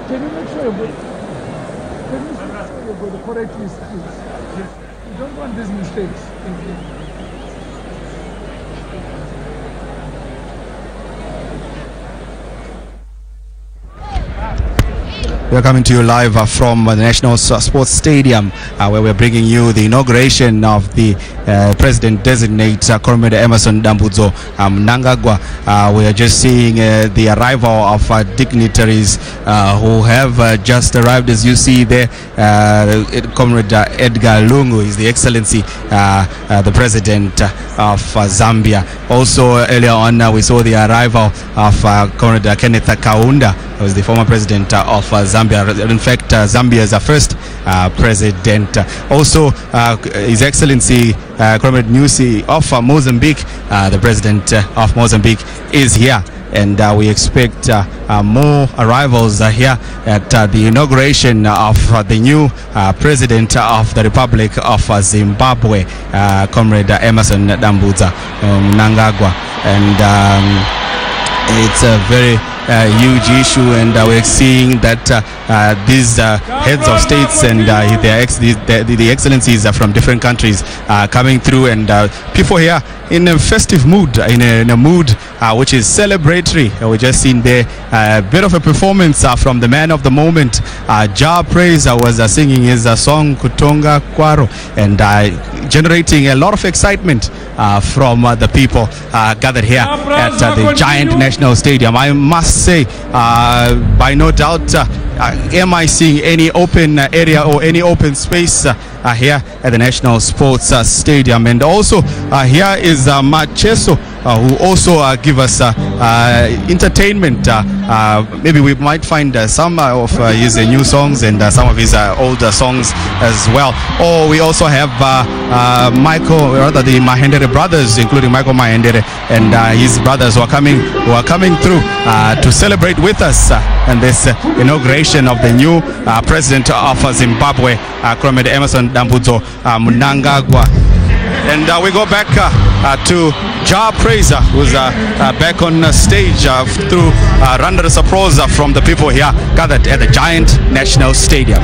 Can you make sure you go the correct list, please? You don't want these mistakes. Thank you. We are coming to you live from the National Sports Stadium, where we are bringing you the inauguration of the President-designate Comrade Emmerson Dambudzo Mnangagwa. We are just seeing the arrival of dignitaries who have just arrived, as you see there. Comrade Edgar Lungu is the Excellency, the President of Zambia. Also, earlier on, we saw the arrival of Comrade Kenneth Kaunda, who is the former President of Zambia. In fact, Zambia's first President. Also, His Excellency Comrade Nyusi of Mozambique, the President of Mozambique, is here. And we expect more arrivals here at the inauguration of the new President of the Republic of Zimbabwe, Comrade Emmerson Dambudzo Mnangagwa. And it's a very huge issue, and we're seeing that these heads of states and the excellencies from different countries coming through, and people here in a festive mood, in a mood which is celebratory. We just seen there a bit of a performance from the man of the moment. Ja Praise was singing his song Kutonga Kwaro, and generating a lot of excitement from the people gathered here at the giant national stadium. I must say, by no doubt, am I seeing any open area or any open space here at the National Sports Stadium? And also here is Macheso who also give us entertainment. Maybe we might find some of his new songs and some of his older songs as well. Or we also have Michael, rather the Mahendere brothers, including Michael Mahendere and his brothers who are coming through to celebrate with us in this inauguration of the new president of Zimbabwe, Comrade Emmerson Dambudzo Mnangagwa. And we go back to Jah Praiser, who's back on stage through thunderous applause from the people here gathered at the giant National Stadium.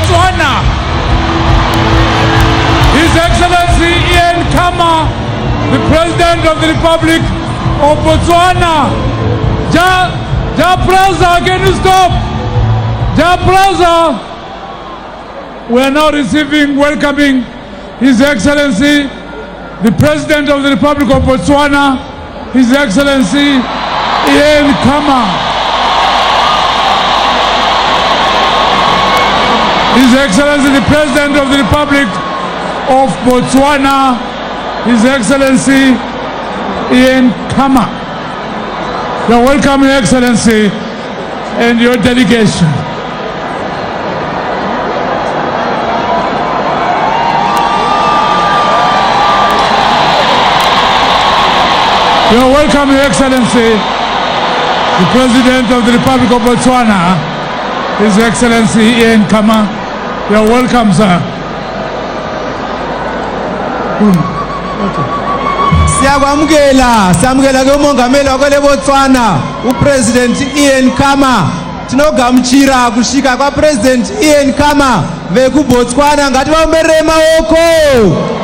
Botswana, His Excellency Ian Khama, the President of the Republic of Botswana. Ja Plaza, can you stop? Ja Plaza. We are now welcoming His Excellency, the President of the Republic of Botswana, His Excellency Ian Khama. His Excellency, the President of the Republic of Botswana, His Excellency Ian Khama. You're welcome, Your Excellency, and your delegation. You're welcome, Your Excellency, the President of the Republic of Botswana, His Excellency Ian Khama. You're welcome, sir. Siyamukela ke umongameli wakole Botswana, uPresident Ian Khama. Tinogamuchira kushika kwa President Ian Khama veku Botswana ngati vaomerere maoko.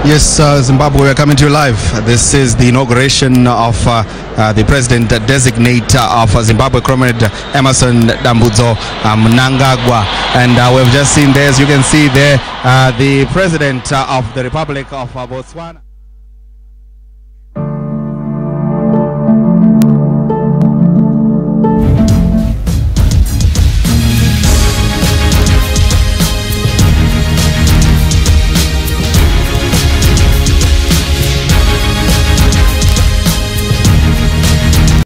Yes, Zimbabwe, we are coming to you live. This is the inauguration of the president-designate of Zimbabwe, Comrade Emmerson Dambudzo Mnangagwa. And we've just seen there, as you can see there, the president of the Republic of Botswana.